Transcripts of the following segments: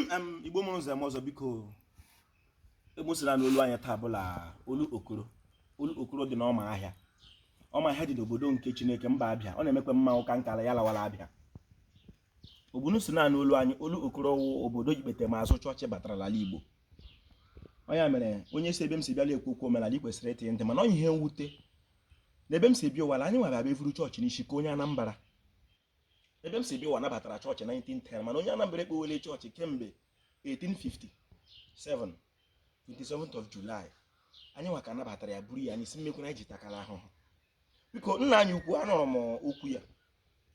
Igbo mụrụ ụzọ ọzọ biko egbosila n'olu anya taa bụla olu okoro dị n'ọma ahịa dị n'obodo nke Chineke mba Abịa. Ọ na-emekwa mmanwụ ka nkala ya lawala Abịa. Ogbunu si na n'olu anyị olu okoro wụ obodo Ikpete ma azụ chọọchị batara n'ala Igbo. Onye mere onye si ebe m si bịala ekwu okwu omenala i kwesịrị ịtị ntị, mana onye ihe mwute na ebe m si bịa ụwa anyị nwa bịa bevuru chọọchị n'isi ka onye Anambra. Ebe m si bịa ụwa nabatara chọọchị 1910, mana onye Anambra ekpewele chọọchị kemgbe 1857 27th of July. Anyị nwa ka nabatara ya buru ya n'isi mmekwu ji takara ahụhụ. Biko nna anyị ukwu anụrụ m okwu ya,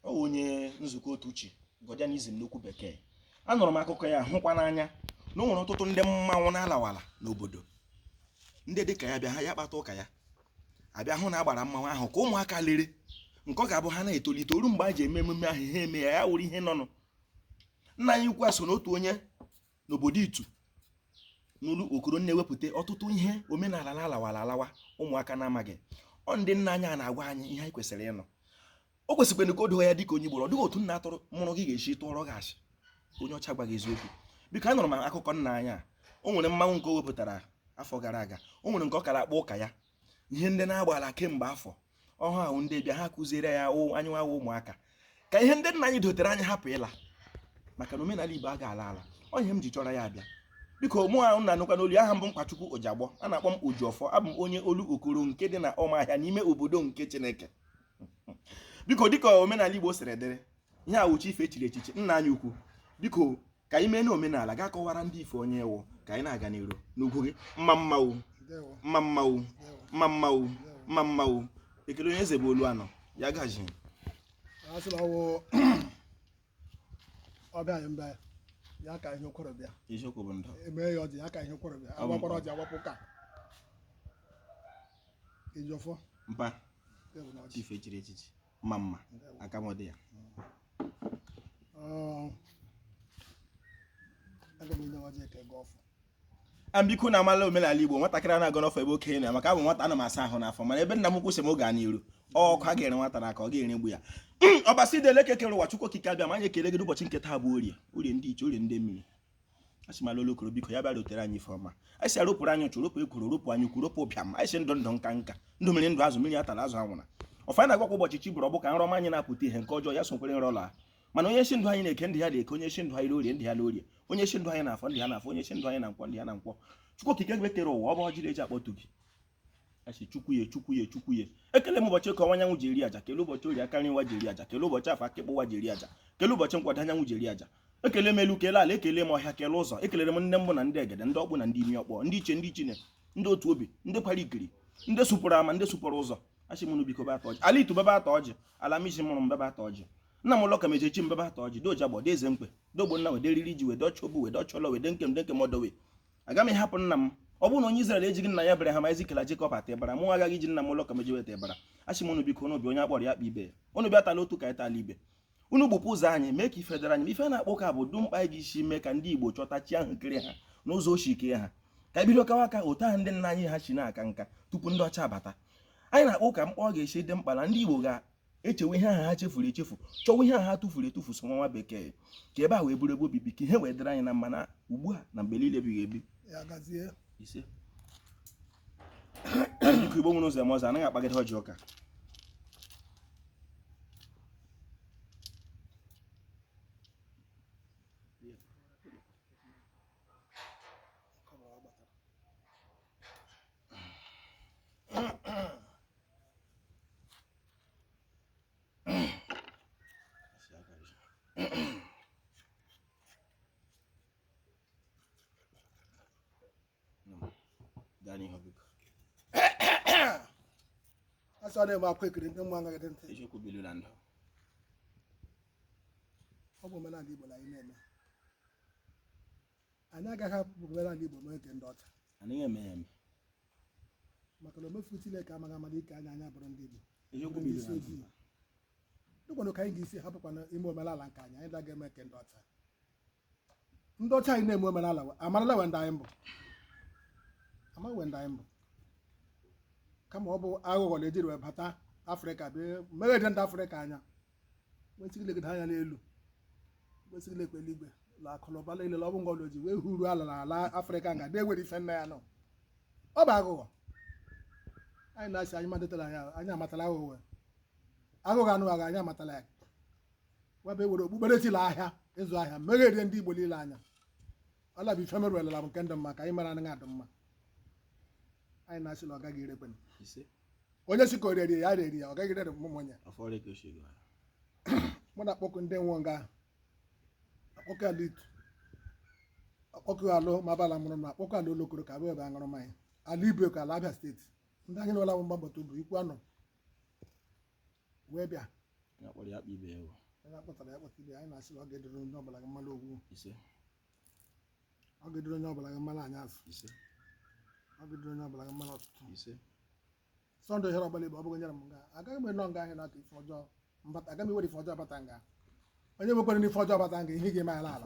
ọ bụ onye nzukọ otu uche Godianism n'okwu bekee. Anụrụ m akụkọ ya hụkwa n'anya na o nwere ọtụtụ ndị mmanwụ na-alawala n'obodo, ndị dịka ya bịa ha ya kpata ụka ya abịa hụ na agbara mmanwụ ahụ ka ụmụaka lere nke ọ ga-abụ ha na-etolite oru mgbe a ji eme emume ahụ ha eme ya wụrụ ihe nọnụ. Nna anyị ukwu a so n'otu onye n'obodo Itu n'olu okoro na-ewepụta ọtụtụ ihe omenala na-alawala alawa ụmụaka na-amaghị. Ọ ndị nna anyị a na-agwa anyị ihe anyị kwesịrị ịnụ. O kwesịkwara ka o doo ya dịka onye Igbo, ọ dịghị otu nna atụrụ mụrụ gị ga-esi tụọrọ gị asị onye ọcha gwaghị eziokwu. Biko anụrụ m akụkọ nna anyị a, o nwere mmanwụ nke o wepụtara afọ gara aga, o nwere nke ọ kara akpọ ụka ya, ihe ndị na-agbala kemgbe afọ ọhụ ahụ ndị bịa ha kụziere ya anyị nwawa ụmụaka ka ihe ndị nna anyị dotere anyị hapụ ịla, maka na omenala Igbo a ga-ala ala. Onye m ji chọrọ ya abịa. Biko mụ ahụ na anụkwa n'olu aha mbụ Mkpachukwu Ojiagbọ, a na-akpọ m Ojiọfọ, abụ m onye olu okoro nke dị na Ọmahịa n'ime obodo nke Chineke. Biko dịka omenala Igbo siri dịrị, ihe awụchi ife echiri echichi nna anyị ukwu, biko ka anyị mee na omenala ga kọwara ndị ife onye ewu ka anyị na-aga n'iru n'ugwu gị. Mma mmanwụ ekele onye eze bụ olu anọ ya gaji ọbịa mba ya ka ihe okworobịa eziokwu bụ ndụ eme ya ọdị ya ka ihe okworobịa agbakwara ọdị agbapụ ka Ojiọfọ mpa ife echiri echichi mma aka m dị ya. Biko na amala omenala Igbo nwatakịrị na-agọ n'ọfọ ebe okenye na maka abụ nwata ana m asa ahụ n'afọ, mana ebe nna m kwụsị m oge a n'iru ọkụ a ga-ere nwata n'aka ọ ga-ere egbu ya. Ọbasi dele kekere ụwa Chukwu okike abịa ma anyị ekele gị ụbọchị nke taa bụ orie ndị iche orie ndị mmiri. Asị mala olokoro biko ya bịa rotere anyị ife ọma. Anyị si aropụrụ anyị ụchụ ropụ ekworo ropụ anyị ukwu ropụ ụbịam. Anyị si ndụ nka ndụ mmiri ndụ azụ mmiri atara azụ anwụna. Ọfa na-agwakwa ụbọchị chi bụrụ ọbụ ka nrọma anyị na-apụta ihe nke ọjọọ ya sonkwere nrọ la, mana onye si ndụ anyị na-eke ndị ya na-eke, onye si ndụ anyị orie ndị ya na orie, onye si ndụ anyị na-afọ ndị ya na-afọ, onye si ndụ anyị na nkwọ ndị ya na nkwọ. Chukwu okike bekere ụwa ọ bụ ọjị eji akpọtụ gị. Asị Chukwu ye ekele m ụbọchị ka ọnwa anyanwụ ji eri aja, kele ụbọchị orie aka nri nwa ji eri aja, kele ụbọchị afọ akịkpụ nwa ji eri aja, kele ụbọchị nkwado anyanwụ ji eri aja. Ekele m elu kele ala, ekele m ọhịa kele ụzọ, ekelere m ndị mbụ na ndị egede, ndị ọkpụ na ndị imi ọkpọ, ndị iche ndị ichine, ndị otu obi, ndị kwara ikiri, ndị supụrụ ama, ndị supụrụ ụzọ. Asị m biko bata ọjị ala Itu bebe ata ọjị, ala misi mụrụ m bebe ata ọjị, nna m ụlọ ka mejechi m bebe ata ọjị, doja gbọ deze mkpe dogbo nna wede riri ji wede ọchọ obu wede ọchọlọ wede nkem ọdọwe. Aga m ịhapụ nna m. Ọ bụrụ na onye Izrel ejighị nna ya bere ha ma ezikela Jekọb ata ịbara, mụ agaghị iji nna m ụlọ ka meji weta ịbara. Asị m biko n'obi onye akpọrọ ya kpa ibe, unu bịa tala otu ka anyị tala ibe. Unu gbupụ ụzọ anyị mee ka ife dara anyị, ife na-akpọ ka bụ du mkpa anyị isi mee ka ndị Igbo chọta chi ahụ kiri ha n'ụzọ oshike ha, ka anyị bido kawa aka otu ahụ ndị nna anyị ha chi na-aka nka tupu ndị ọcha abata. Anyị na-akpọ ụka mkpọ ọ ga-esi dị mkpa na ndị Igbo ga-echewe ihe ahụ ha chefuru echefu, chọwa ihe ahụ ha tụfuru etufu so nwa bekee ka ebe a wee bụrụ ebe obibi ka ihe wee dịrị anyị na mma na ugbu a na mgbe niile ebighị ebi. Ise biko Igbo nwere ụzọ ọzọ anaghị akpagide ọjị ụka. Asọ na-eme akwa ekiri ndị mmụọ agaghị ntị. Eziokwu bilu na ndụ. Ọ bụ omenala Igbo na anyị na-eme. Anyị agaghị hapụ omenala Igbo mee nke ndị ọcha. Anaghị eme ya eme. Maka na omefu Chineke amaghị amara ike anya bụrụ ndị Igbo. Eziokwu bilu na ndụ. Dịkwanụ ka anyị ga-esi hapụkwana ime omenala nke anyị daga eme nke ndị ọcha. Ndị ọcha anyị na-eme omenala amarala wenda anyị mbụ. Amaghị wenda anyị mbụ. Kama ọ bụ aghụghọ na-ejiri wee bata Afrịka bịa meghede ndị Afrịka anya, nwesịghị ilegide anya n'elu, nwesịghị ilekwe eluigwe la akụlụba niile ọ bụ ngọlụ ji wee huru ala n'ala Afrịka nga na-enwere ife nna ya nọ ọ bụ aghụghọ anyị na-asị anyị madetara ya anyị amatala aghụghọ aghụghọ anụ agha anyị amatala ya webe were okpukperechi la ahịa ịzụ ahịa megherie ndị Igbo niile anya ọla bụ ife merụ elela bụ nke ndị mma ka anyị mara anaghị adị mma anyị na-asị na ọ gaghị irekwen onye si ka o reri ya reri ya ọ gaghị rere mmụmụnye mụ na akpọkụ ndị nwụọ nga akpọkụ ala itu akpọkụ alụ mabala mụrụ na akpọkụ ala olokoro ka abụ ebe aṅụrụ mmanya ala Ibe ka ala Abia steeti ndị anyị nwela bụ mgbabata bụ ikwu anọ wee bịa onye akpọtara ya kpọta ibe anyị na-asị na ọ ga-edoro onye ọbụla gị mmanụ ogwu ọ ga-edoro onye ọbụla gị mmanụ anyasụ ọ ga-edoro onye ọbụla gị mmanụ ọtụtụ Sọnde ohere ọgbala Igbo ọ bụghị nyere m nga agaghị m enọ nga ahụ na-aka ife ọjọọ mbata agaghị m ewere ife ọjọọ bata nga onye nwekwara n'ife ọjọọ bata nga ihe ga-eme ala ala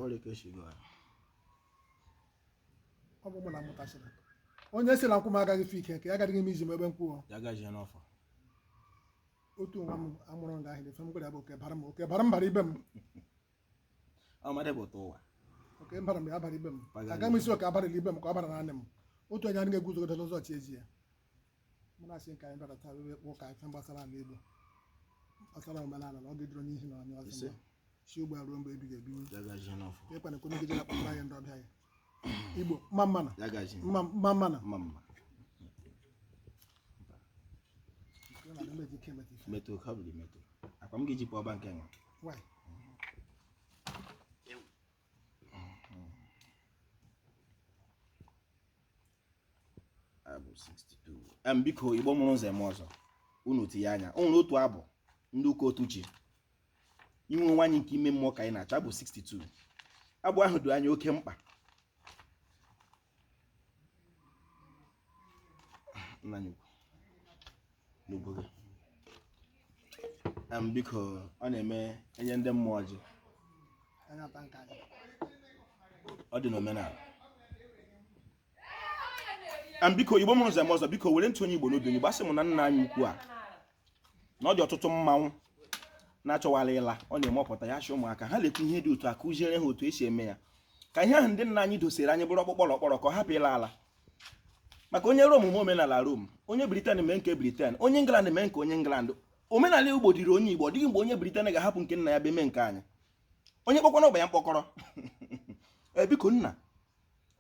ọ bụ mụ na mụtachiri onye si na nkwụ m agaghị ife ike nke ya agaghị m iji m ebe nkwuo otu nwa m amụrụ nga ahụ ife m gwara bụ oke bara m bara ibe m oke mbara m ya bara ibe m agaghị m isi oke abarịla ibe m ka ọ bara naanị m otu onye adịghị eguzogodo n'ụzọ chi ezi ya mụ na-asị nke anyị bịara taa wee kpụọ ka ife gbasara ala Igbo gbasara omenala na ọ ga-edoro n'ihi na onye ọzọ si ugbo ruo mgbe ebighị ebi ekwana ekwe n'oge na-akpọtara anyị ndị ọbịa ya Igbo mma mmana akwa m ga-ejipụ ọba nke nwa abụ 62 biko Igbo mụrụ nze m ọzọ unu tinye anya o nwere otu abụ ndị ụka otuchi inwe nwanyị nke ime mmụọ ka anyị na-achọ abụ 62 abụ ahụ dị anya oke mkpa n'obodo biko ọ na-eme enye ndị mmụọ ji ọ dị n'omenala biko Igbo mụrụ nze m ọzọ biko were ntụ onye Igbo n'obi onye gbasị m na nna anyị ukwu a na ọ dị ọtụtụ mmanwụ na-achọwala ịla ọ na-eme ọpụta ya chi ụmụaka ha lekwa ihe dị otu a kụziere ha otu esi eme ya ka ihe ahụ ndị nna anyị dosere anyị bụrụ ọkpọkpọrọ ka ọ hapụ ịla ala maka onye Rom mee omenala Rom onye Britain mee nke Britain onye England mee nke onye England omenala Igbo dịrị onye Igbo ọ dịghị mgbe onye Britain ga-ahapụ nke nna ya be mee nke anyị onye kpọkọrọ ọgba ya mkpọkọrọ biko nna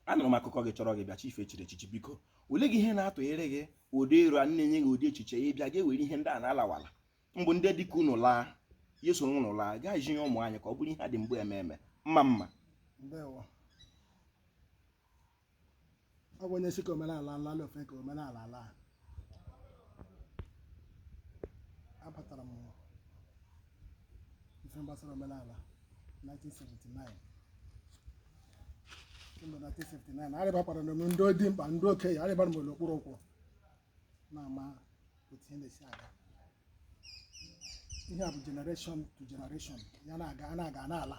anụrụ m akụkọ gị chọrọ gị bịa chife echiri echichi biko ole gị ihe na-atụnyere gị ụdị ero a na-enye gị ụdị echiche ya bịa ga-ewere ihe ndị a na-alawala mbụ ndị dịka unu laa ya soro unu laa gaa ji ụmụ anyị ka ọ bụrụ ihe a dị mgbe eme mma ọ bụ onye si ka omenala nlala ofe ka omenala ala abatara m ife gbasara omenala 1979 mgbe 1959 arịbakwara m ndị dị mkpa ndị okenye arịbara m n'okpuru ụkwụ na-ama otu ihe na-esi aga ihe a bụ generation to generation ya na-aga n'ala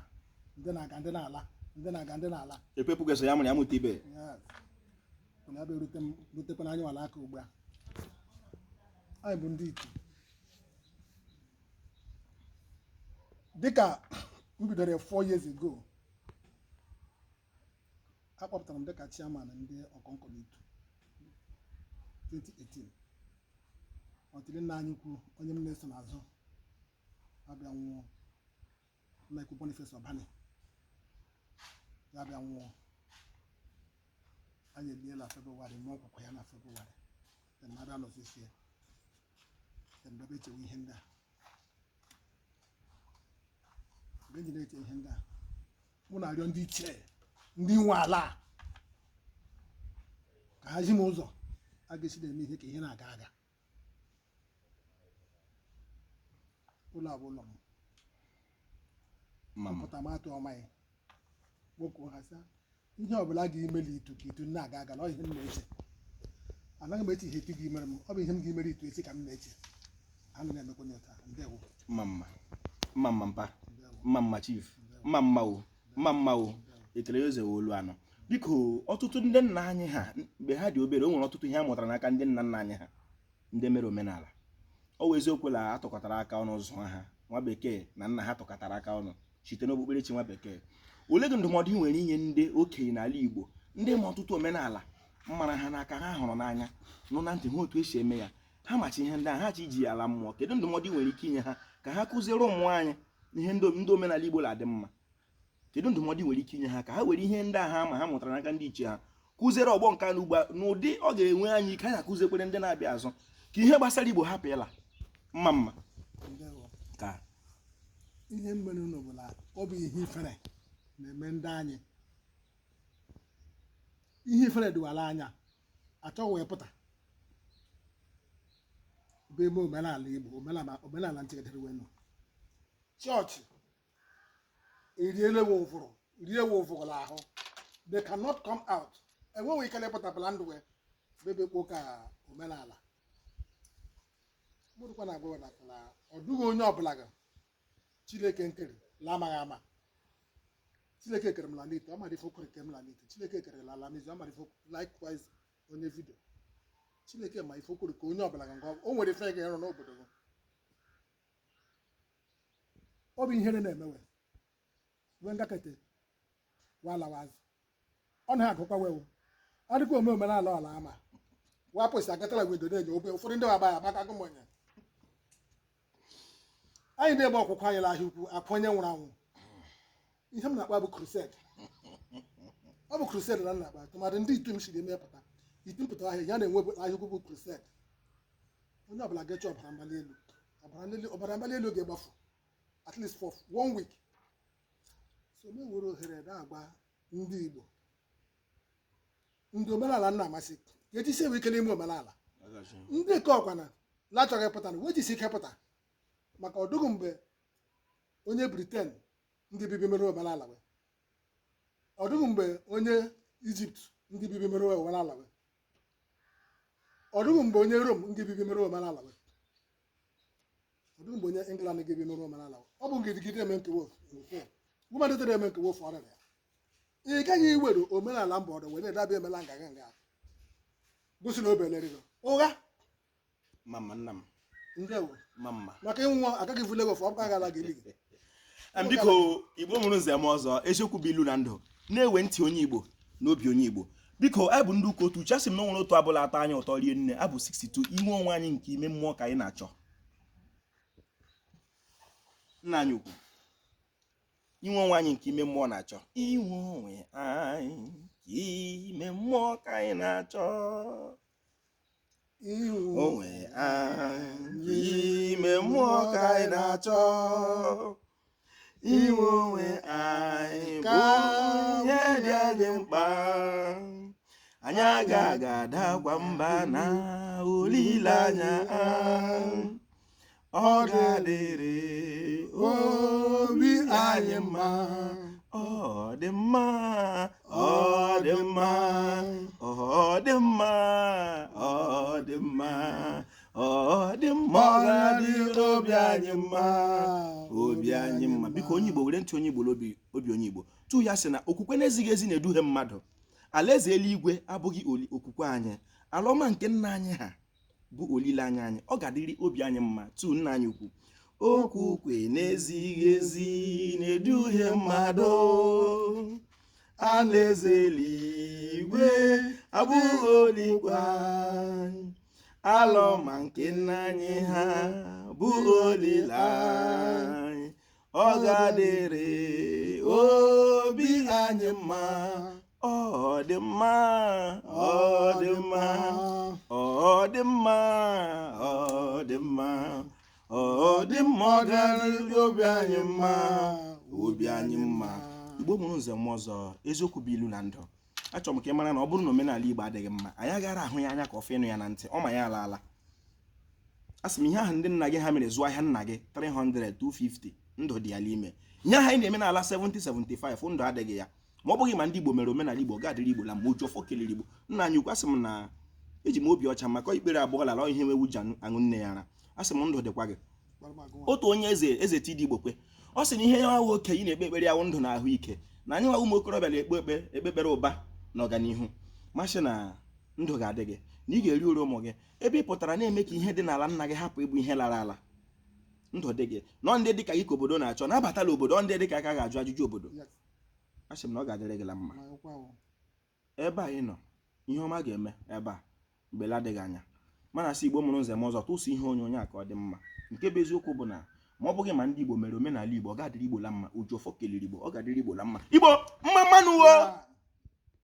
ndị na-aga ndị n'ala ndị na-aga ndị n'ala epepụgasị ya mụrụ ya mụta ibe ya bụ rutekwana anyị nwala aka ugbu a anyị bụ ndị Itu dịka m bidoro 4 years ago akpọpụtara m dịka chairman ndị Ọkọnkọ n'Itu 2018 ọtịrị nna anyị ukwu onye m na-eso n'azụ abịa nwụọ nna ikwu Boniface Ọbani ya abịa nwụọ anyị eliela Febụwarị mụọ ọkwụkwọ ya na Febụwarị na-abịa n'osisi ya mgbe echewe ihe ndị a mgbe eji na-eche ihe ndị a mụ na-arịọ ndị ichie ndị nwe ala ka ha zi m ụzọ a ga-esi na-eme ihe ka ihe na-aga aga ụlọ abụ ụlọ m mpụta m atụ ọma ya kpokwuo ha sa ihe ọbụla ga-emeli Itu ka Itu na-aga aga na ọ ihe m na-eche anaghị m eche ihe Itu ga-emere m ọ bụ ihe m ga-emere Itu echi ka m na-eche anụ na-emekwa nyota ndewo mma chief mma o ekele eze olu anọ biko ọtụtụ ndị nna anyị ha mgbe ha dị obere o nwere ọtụtụ ihe a mụtara n'aka ndị nna nna anyị ha ndị mere omenala ọ wụ eziokwu la atụkọtara aka ọnụ zụọ ha nwa bekee na nna ha tụkọtara aka ọnụ site n'okpukperechi nwa bekee ole gị ndụmọdụ ị nwere inye ndị okenye n'ala Igbo ndị ma ọtụtụ omenala mmara ha n'aka ha hụrụ n'anya nụ na ntị ha otu esi eme ya ha machi ihe ndị ahụ ha chi iji ya ala mmụọ kedu ndụmọdụ ị nwere ike inye ha ka ha kụziere ụmụ anyị ihe ndị omenala Igbo na-adị mma kedu ndụmọdụ ị nwere ike inye ha ka ha were ihe ndị agha ma ha mụtara n'aka ndị ichie ha kụziere ọgbọ nka n'ugbo n'ụdị ọ ga-enwe anyị ike anyị akụziekwere ndị na-abịa azụ ka ihe gbasara Igbo hapụ ịla mma ka ihe mmere unu bụ na ọ bụ ihe ifere na-eme ndị anyị ihe ifere dịwara anya achọghị wee pụta bụ eme omenala Igbo omenala nchekadere wenu chọọchị rie ewu ụfụrụ ahụ they cannot come out enweghị ike lepụtapụla ndụ wee bebekpo ka omenala mụrụkwa na agwa na ọ dụghị onye ọbụla ga Chineke nkere la amaghị ama Chineke kere m la n'ite ọ mara ife okwere ke m la n'ite Chineke kere la ala n'izu ọ mara ife likewise onye vidio Chineke ma ife okwere ka onye ọbụla ga ngwa o nwere ife ga-ịrụ n'obodo gị ọ bụ ihere na-emewe wee ngakete walawazi ọ na-agụkwa wewu adịkwa omenala ọla ama wapụsị agatala wedo na-enye obe ụfọdụ ndị waba ya maka agụmọnya anyị na-ebe ọkwụkwọ anyị lahịa ukwu akwa onye nwụrụ anwụ ihe m na-akpa bụ crusade ọ bụ crusade na na-akpa tụmadị ndị itum siri emepụta itimpụta ahịa ya na-enwe ahịa ukwu bụ crusade onye ọbụla ga-eche ọbara mgbali elu ga-egbafu at least for 1 week so me were ohere na-agba ndị Igbo ndị omenala na-amasị ka eji sie ike n'ime omenala ndị nke ọkwana na-achọghị pụta na wejisi ike pụta maka ọdụghị mgbe onye Britain ndị bibi mere omenala we ọdụghị mgbe onye Egypt ndị bibi mere omenala we ọdụghị mgbe onye Rome ndị bibi mere omenala we ọdụghị mgbe onye England ndị bibi mere omenala we ọ bụ gidigidi eme nke wofu gụmadịtere eme nke wofu ọrịa ya ị gaghị iwere omenala mba ọdụ were dabịa emela nga gosi na obelerigo ụgha mama nna m ndewo mama maka ịnwụ agaghị vule gị ofu ọ gara gị ligi biko Igbo mụrụ nze m ọzọ eziokwu bụ ilu na ndụ na-ewe ntị onye Igbo n'obi onye Igbo biko anyị bụ ndị ụka otu uche asị m na nwere otu abụla atọ anyị ụtọ rie nne abụ 62 inwe onwe anyị nke ime mmụọ ka anyị na-achọ nna anyị ukwu inwe onwe anyị nke ime mmụọ na-achọ inwe onwe anyị nke ime mmụọ ka anyị na-achọ onwe anyị ime mmụọ ka anyị na-achọ inwe onwe anyị bụ ihe dị anyị mkpa anyị agaghị adakwa mba na olileanya ọ ga-adịrị obi anyị mma ọ dị mma ọ dị mma ọ dị mma ọ dị mma ọ dị mma ọ ga-adịrị obi anyị mma obi anyị mma biko onye Igbo were ntị onye Igbo obi onye Igbo tu ya sị na okwukwe na-ezighị ezi na-eduhie mmadụ alaeze eluigwe abụghị okwukwe anyị ala ọma nke nna anyị ha bụ olileanya anyị ọ ga-adịrị obi anyị mma tu nna anyị ukwu okwukwe na-ezighị ezi na-eduhie mmadụ alaeze eluigwe abụghị olikwe anyị ala ọma nke nna anyị ha bụ olileanya ọ ga-adịrị obi anyị mma ọ dị mma ọ dị mma ọ dị mma ọ dị mma ọ dị mma ọ ga-adịrị obi anyị mma obi anyị mma Igbo mụrụ nze m ọzọ eziokwu bụ ilu na ndụ achọrọ m ka ị mara na ọ bụrụ na omenala Igbo adịghị mma anyị agaghị ahụ ya anya ka ọfụ ịnụ ya na ntị ọ ma ya ala a sị m ihe ahụ ndị nna gị ha mere zụọ ahịa nna gị 300 250 ndụ dị ya n'ime ihe ahụ anyị na-eme n'ala 70-75 ndụ adịghị ya ma ọ bụghị ma ndị Igbo mere omenala Igbo ga-adịrị Igbo la ma oju ọfọ kelere Igbo nna anyị ukwu asị m na eji m obi ọcha maka ikpere abụọ lara ihe mewu ji aṅụ nne ya ara asị m ndụ dịkwa gị otu onye eze TD Igbo kwe ọ sị na ihe ya nwa okenye na-ekpe ekpere ya wụ ndụ na ahụike na anyị nwa ụmụ okorobịa na-ekpe ekpere ụba na ọganihu masị na ndụ ga-adị gị na ị ga-eri uru ụmụ gị ebe ị pụtara na-eme ka ihe dị n'ala nna gị hapụ ịbụ ihe lara ala ndụ dị gị nọ ndị dịka gị ka obodo na-achọ nabatala obodo ndị dịka aka ga-ajụ ajụjụ obodo asị m na ọ ga-adịrị gị la mma ma ọkwa o. ebe anyị nọ ihe ọma ga-eme ebe a mgbe adịghị anya mana asị Igbo mụrụ nze m ọzọ tụsụ ihe onyonyo a ka ọ dị mma nke bụ eziokwu bụ na ma ọ bụghị ma ndị Igbo mere omenala Igbo ọ ga-adịrị Igbo la mma Ojiọfọ keliri Igbo ọ ga-adịrị Igbo la mma Igbo mma mmanụ wo